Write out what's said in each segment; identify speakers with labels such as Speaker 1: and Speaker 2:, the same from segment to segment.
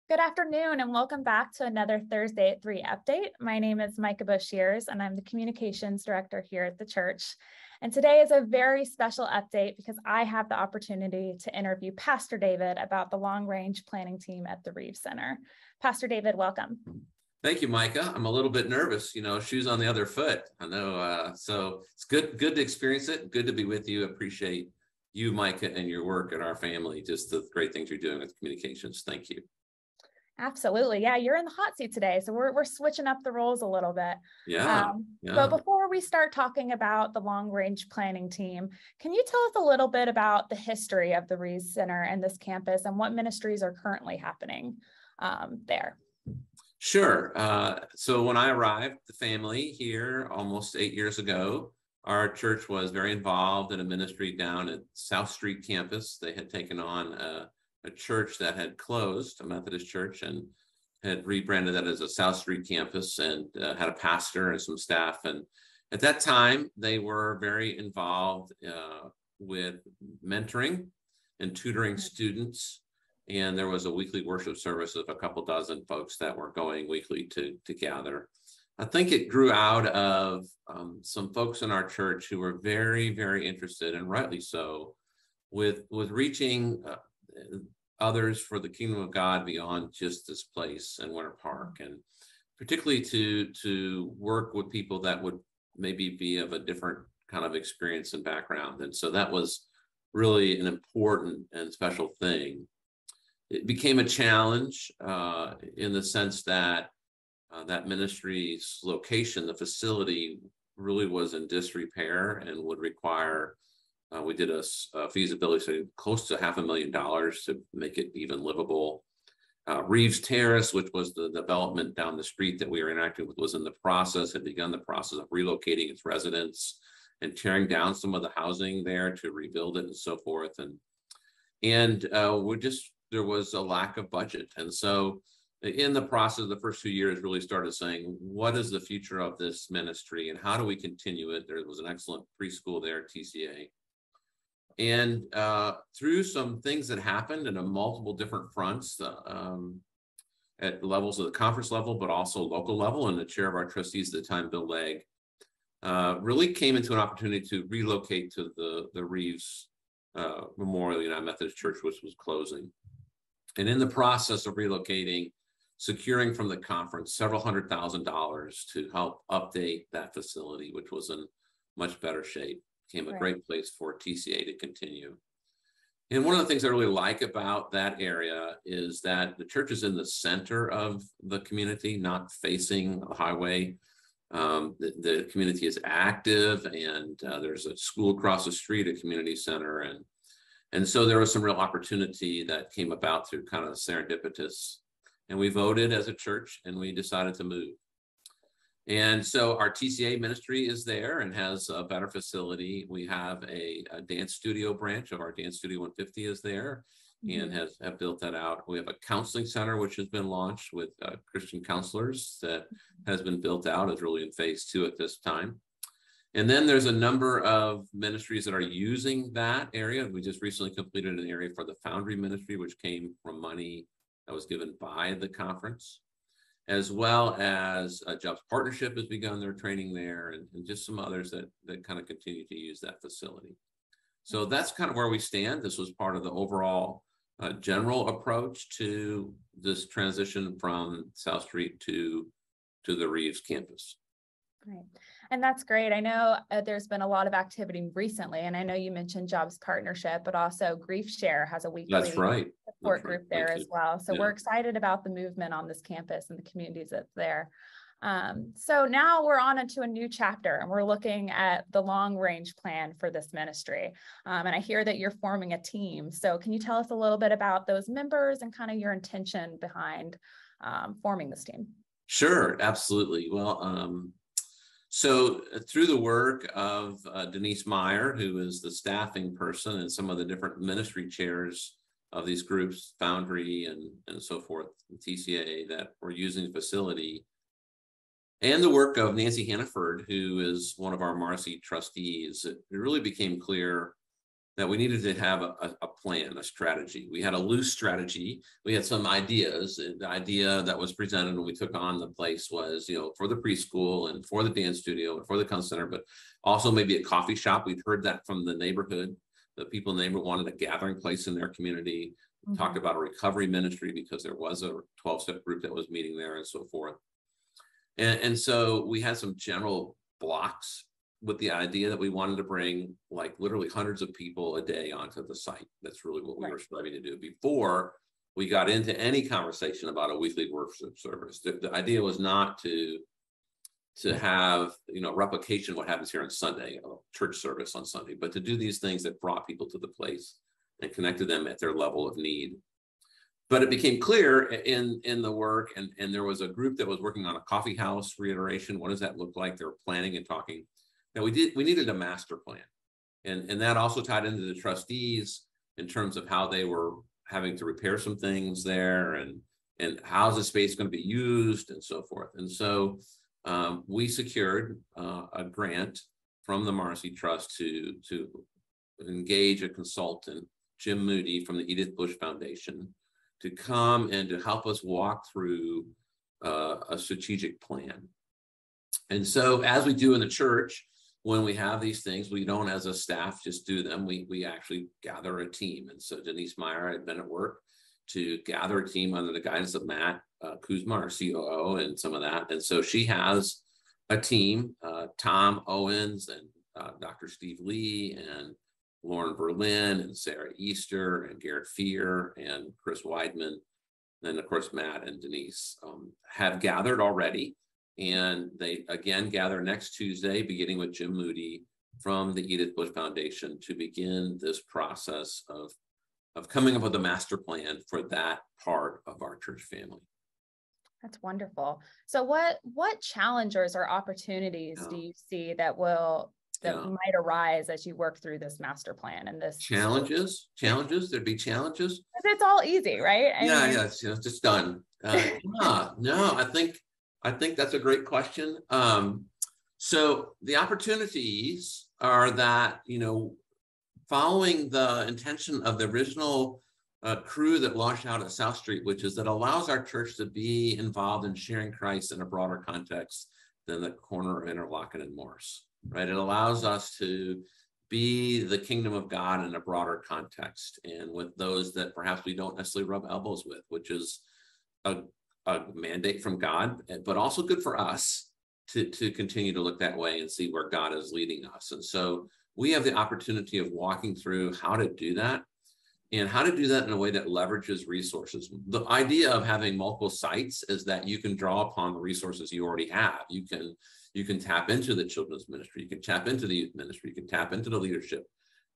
Speaker 1: Good afternoon and welcome back to another Thursday at 3 update. My name is Micah Boshears and I'm the communications director here at the church. And today is a very special update because I have the opportunity to interview Pastor David about the long range planning team at the Reeves Center. Pastor David, welcome.
Speaker 2: Thank you, Micah. I'm a little bit nervous, shoes on the other foot. I know. So it's good to experience it. Good to be with you. Appreciate you, Micah, and your work and our family. Just the great things you're doing with communications. Thank you.
Speaker 1: Absolutely. Yeah, you're in the hot seat today. So we're switching up the roles a little bit.
Speaker 2: Yeah.
Speaker 1: But before we start talking about the long range planning team, can you tell us a little bit about the history of the Reeves Center and this campus and what ministries are currently happening there?
Speaker 2: Sure. So when I arrived, the family here almost 8 years ago, our church was very involved in a ministry down at South Street campus. They had taken on a church that had closed, a Methodist church, and had rebranded that as a South Street campus and had a pastor and some staff. And at that time, they were very involved with mentoring and tutoring students. And there was a weekly worship service of a couple dozen folks that were going weekly to gather. I think it grew out of some folks in our church who were very, very interested, and rightly so, with reaching others for the kingdom of God beyond just this place in Winter Park, and particularly to work with people that would maybe be of a different kind of experience and background. And so that was really an important and special thing. It became a challenge in the sense that that ministry's location, the facility, really was in disrepair and would require we did a feasibility study close to $500,000 to make it even livable. Reeves Terrace, which was the development down the street that we were interacting with, was in the process, had begun the process of relocating its residents and tearing down some of the housing there to rebuild it and so forth. And there was a lack of budget. And so in the process, the first few years really started saying, what is the future of this ministry and how do we continue it? There was an excellent preschool there, TCA. And through some things that happened in multiple different fronts at levels of the conference level, but also local level, and the chair of our trustees at the time, Bill Legg, really came into an opportunity to relocate to the Reeves Memorial United Methodist Church, which was closing. And in the process of relocating, securing from the conference several $100,000 to help update that facility, which was in much better shape. Became a great place for TCA to continue. And one of the things I really like about that area is that the church is in the center of the community, not facing a highway. The community is active, and there's a school across the street, a community center. And so there was some real opportunity that came about through kind of serendipitous. And we voted as a church and we decided to move. And so our TCA ministry is there and has a better facility. We have a dance studio branch of our Dance Studio 150 is there and have built that out. We have a counseling center, which has been launched with Christian counselors that has been built out, is really in phase 2 at this time. And then there's a number of ministries that are using that area. We just recently completed an area for the Foundry Ministry, which came from money that was given by the conference, as well as Jobs Partnership has begun their training there, and just some others that kind of continue to use that facility. So that's kind of where we stand. This was part of the overall general approach to this transition from South Street to the Reeves campus.
Speaker 1: Right. And that's great. I know there's been a lot of activity recently, and I know you mentioned Jobs Partnership, but also Grief Share has a weekly support group there as well. So we're excited about the movement on this campus and the communities that's there. So now we're on into a new chapter, and we're looking at the long range plan for this ministry. And I hear that you're forming a team. So can you tell us a little bit about those members and kind of your intention behind forming this team?
Speaker 2: Sure, absolutely. Well, so through the work of Denise Meyer, who is the staffing person, and some of the different ministry chairs of these groups, Foundry and so forth, TCA, that were using the facility, and the work of Nancy Hannaford, who is one of our Marcy trustees, it really became clear that we needed to have a plan, a strategy. We had a loose strategy. We had some ideas. The idea that was presented when we took on the place was, for the preschool and for the dance studio and for the counseling center, but also maybe a coffee shop. We'd heard that from the neighborhood. The people in the neighborhood wanted a gathering place in their community. Mm-hmm. Talked about a recovery ministry because there was a 12-step group that was meeting there and so forth. And so we had some general blocks with the idea that we wanted to bring like literally hundreds of people a day onto the site. That's really what we were striving to do before we got into any conversation about a weekly worship service. The idea was not to have, replication of what happens here on Sunday, a church service on Sunday, but to do these things that brought people to the place and connected them at their level of need. But it became clear in the work, and there was a group that was working on a coffee house reiteration. What does that look like? They were planning and talking. That we needed a master plan. And that also tied into the trustees in terms of how they were having to repair some things there and how's the space going to be used and so forth. And so we secured a grant from the Marcy Trust to engage a consultant, Jim Moody from the Edith Bush Foundation, to come and to help us walk through a strategic plan. And so as we do in the church, when we have these things, we don't as a staff just do them. We actually gather a team. And so Denise Meyer had been at work to gather a team under the guidance of Matt Kuzma, our COO, and some of that. And so she has a team, Tom Owens and Dr. Steve Lee and Lauren Berlin and Sarah Easter and Garrett Fear and Chris Weidman. Then, of course, Matt and Denise have gathered already. And they again gather next Tuesday, beginning with Jim Moody from the Edith Bush Foundation to begin this process of coming up with a master plan for that part of our church family.
Speaker 1: That's wonderful. So what challenges or opportunities do you see that might arise as you work through this master plan and this
Speaker 2: challenges? There'd be challenges.
Speaker 1: It's all easy, right?
Speaker 2: It's just done. I think that's a great question. So the opportunities are that, following the intention of the original crew that launched out at South Street, which is that allows our church to be involved in sharing Christ in a broader context than the corner of Interlochen and Morse, right? It allows us to be the kingdom of God in a broader context and with those that perhaps we don't necessarily rub elbows with, which is a mandate from God, but also good for us to continue to look that way and see where God is leading us. And so we have the opportunity of walking through how to do that and how to do that in a way that leverages resources. The idea of having multiple sites is that you can draw upon the resources you already have. You can tap into the children's ministry. You can tap into the youth ministry. You can tap into the leadership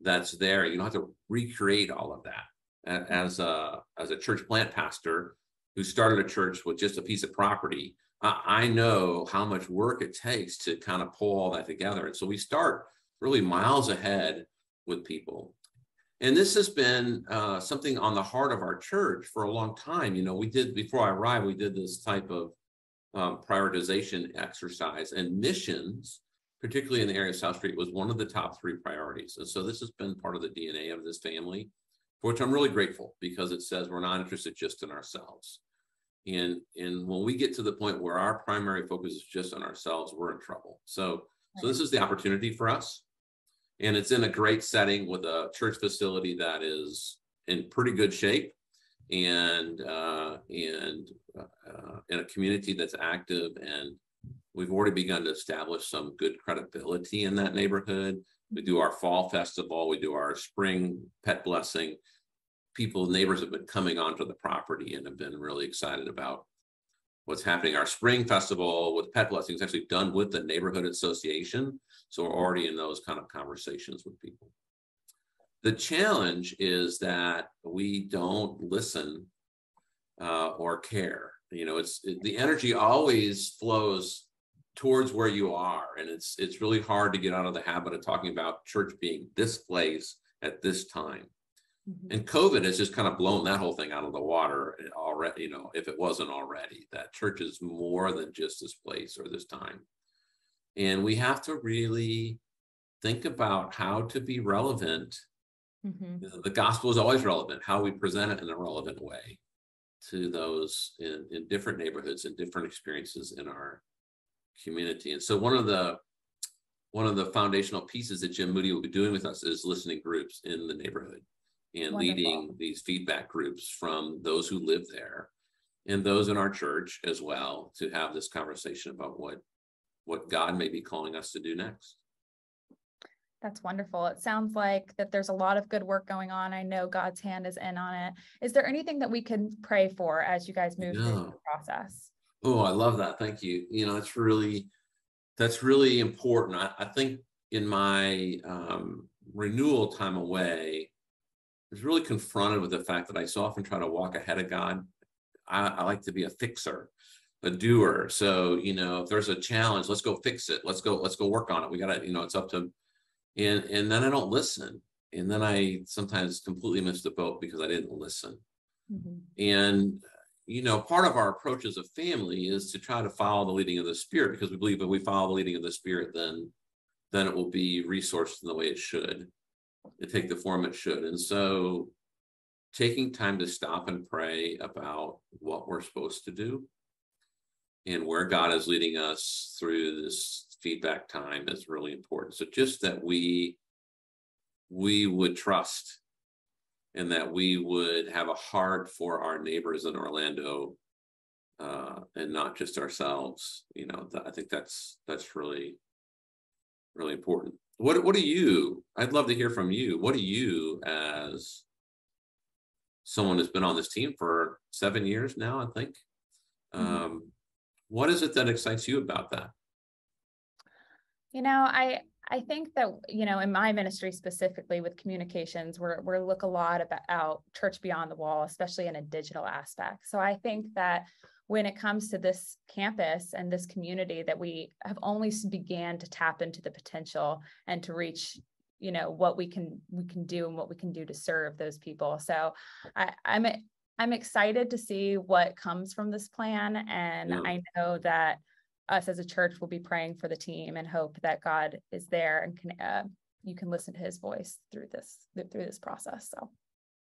Speaker 2: that's there. You don't have to recreate all of that. As a church plant pastor who started a church with just a piece of property, I know how much work it takes to kind of pull all that together. And so we start really miles ahead with people. And this has been something on the heart of our church for a long time. Before I arrived, we did this type of prioritization exercise, and missions, particularly in the area of South Street, was one of the top 3 priorities. And so this has been part of the DNA of this family, for which I'm really grateful, because it says we're not interested just in ourselves. And when we get to the point where our primary focus is just on ourselves, we're in trouble. So this is the opportunity for us. And it's in a great setting with a church facility that is in pretty good shape and in a community that's active. And we've already begun to establish some good credibility in that neighborhood. We do our fall festival. We do our spring pet blessing. Neighbors have been coming onto the property and have been really excited about what's happening. Our spring festival with pet blessing is actually done with the neighborhood association. So we're already in those kind of conversations with people. The challenge is that we don't listen or care. The energy always flows towards where you are. And it's really hard to get out of the habit of talking about church being this place at this time. And COVID has just kind of blown that whole thing out of the water already, if it wasn't already, that church is more than just this place or this time. And we have to really think about how to be relevant The gospel is always relevant. How we present it in a relevant way to those in different neighborhoods and different experiences in our community. And so one of the foundational pieces that Jim Moody will be doing with us is listening groups in the neighborhood and leading these feedback groups from those who live there and those in our church as well, to have this conversation about what God may be calling us to do next.
Speaker 1: That's wonderful. It sounds like that there's a lot of good work going on. I know God's hand is in on it. Is there anything that we can pray for as you guys move through the process?
Speaker 2: Oh, I love that. Thank you. That's really important. I think in my renewal time away, I was really confronted with the fact that I so often try to walk ahead of God. I like to be a fixer, a doer. So, if there's a challenge, let's go fix it. Let's go work on it. We got to, it's up to, and then I don't listen. And then I sometimes completely miss the boat because I didn't listen. And, part of our approach as a family is to try to follow the leading of the Spirit, because we believe if we follow the leading of the Spirit, then it will be resourced in the way it should, to take the form it should. And so taking time to stop and pray about what we're supposed to do and where God is leading us through this feedback time is really important. So just that we would trust, and that we would have a heart for our neighbors in Orlando, and not just ourselves. I think that's really, really important. What do you? I'd love to hear from you. What do you, as someone who's been on this team for 7 years now, I think, what is it that excites you about that?
Speaker 1: I think that, in my ministry specifically with communications, we look a lot about church beyond the wall, especially in a digital aspect. So I think that when it comes to this campus and this community, that we have only began to tap into the potential and to reach, what we can do and what we can do to serve those people. So I'm excited to see what comes from this plan. And I know that us as a church will be praying for the team and hope that God is there and you can listen to his voice through this process. So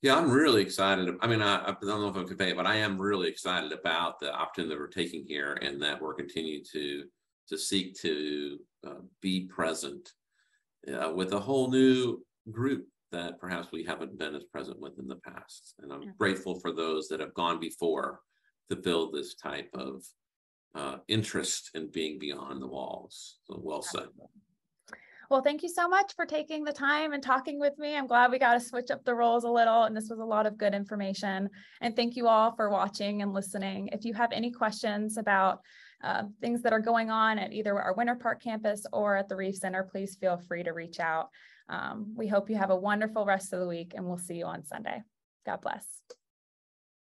Speaker 2: yeah, I'm really excited. I mean, I don't know if I'm conveying it, but I am really excited about the opportunity that we're taking here, and that we're continuing to seek to be present with a whole new group that perhaps we haven't been as present with in the past. And I'm grateful for those that have gone before to build this type of interest in being beyond the walls. So well said.
Speaker 1: Well, thank you so much for taking the time and talking with me. I'm glad we got to switch up the roles a little, and this was a lot of good information. And thank you all for watching and listening. If you have any questions about things that are going on at either our Winter Park campus or at the Reeves Center, please feel free to reach out. We hope you have a wonderful rest of the week, and we'll see you on Sunday. God bless.